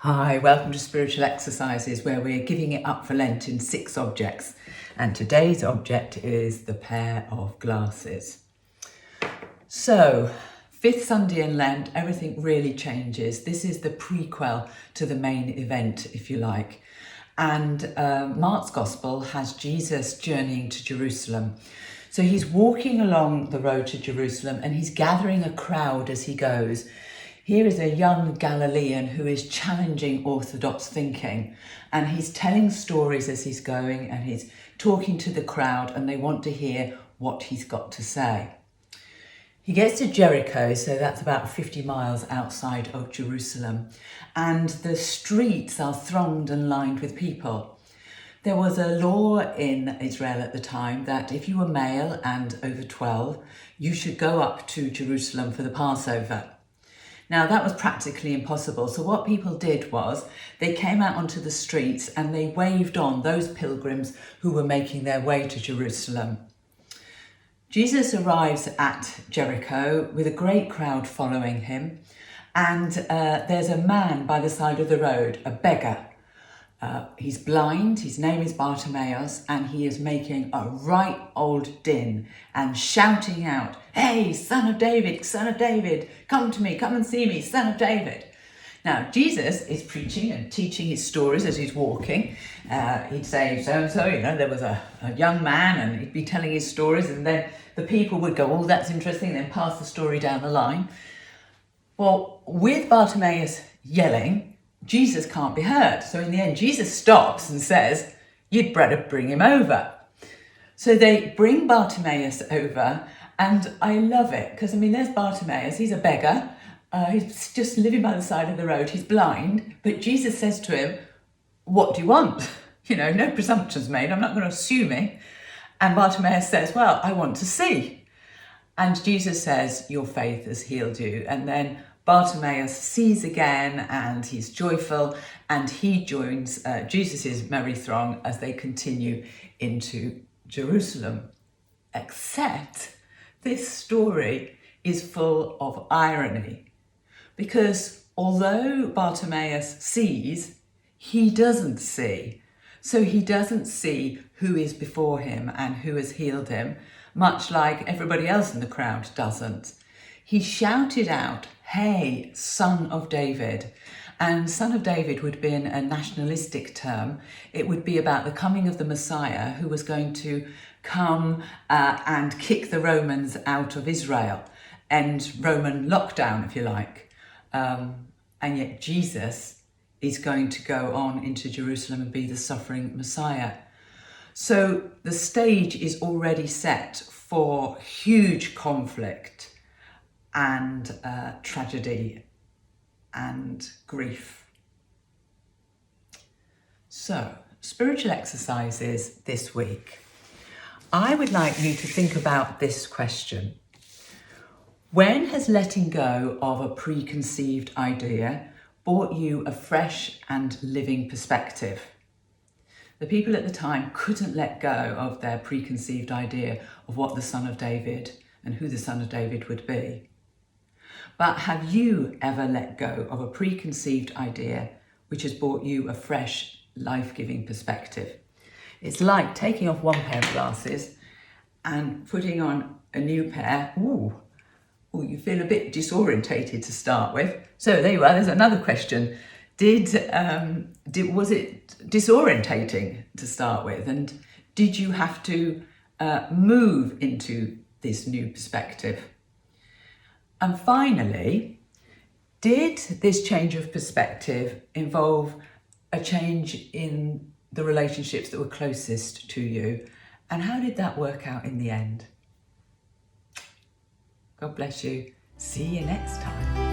Hi, welcome to Spiritual Exercises, where we're giving it up for Lent in 6 objects. And today's object is the pair of glasses. So, 5th Sunday in Lent, everything really changes. This is the prequel to the main event, if you like. And Mark's Gospel has Jesus journeying to Jerusalem. So he's walking along the road to Jerusalem and he's gathering a crowd as he goes. Here is a young Galilean who is challenging orthodox thinking, and he's telling stories as he's going and he's talking to the crowd and they want to hear what he's got to say. He gets to Jericho, so that's about 50 miles outside of Jerusalem, and the streets are thronged and lined with people. There was a law in Israel at the time that if you were male and over 12, you should go up to Jerusalem for the Passover. Now that was practically impossible, so what people did was they came out onto the streets and they waved on those pilgrims who were making their way to Jerusalem. Jesus arrives at Jericho with a great crowd following him, and there's a man by the side of the road, a beggar. He's blind, his name is Bartimaeus, and he is making a right old din and shouting out, "Hey, son of David, come to me, come and see me, son of David." Now, Jesus is preaching and teaching his stories as he's walking. He'd say, so-and-so, there was a young man, and he'd be telling his stories, and then the people would go, "Oh, that's interesting," then pass the story down the line. Well, with Bartimaeus yelling, Jesus can't be heard. So in the end, Jesus stops and says, "You'd better bring him over." So they bring Bartimaeus over, and I love it because, there's Bartimaeus, he's a beggar. He's just living by the side of the road. He's blind, but Jesus says to him, "What do you want?" No presumptions made. I'm not going to assume it. And Bartimaeus says, "Well, I want to see." And Jesus says, "Your faith has healed you." And then Bartimaeus sees again and he's joyful, and he joins Jesus' merry throng as they continue into Jerusalem. Except this story is full of irony, because although Bartimaeus sees, he doesn't see. So he doesn't see who is before him and who has healed him, much like everybody else in the crowd doesn't. He shouted out, "Hey, son of David." And son of David would be a nationalistic term. It would be about the coming of the Messiah, who was going to come and kick the Romans out of Israel, end Roman lockdown, if you like. And yet Jesus is going to go on into Jerusalem and be the suffering Messiah. So the stage is already set for huge conflict and tragedy and grief. So, spiritual exercises this week. I would like you to think about this question. When has letting go of a preconceived idea brought you a fresh and living perspective? The people at the time couldn't let go of their preconceived idea of what the Son of David and who the Son of David would be. But have you ever let go of a preconceived idea which has brought you a fresh, life-giving perspective? It's like taking off one pair of glasses and putting on a new pair. Ooh, you feel a bit disorientated to start with. So there you are, there's another question. Was it disorientating to start with? And did you have to move into this new perspective? And finally, did this change of perspective involve a change in the relationships that were closest to you? And how did that work out in the end? God bless you. See you next time.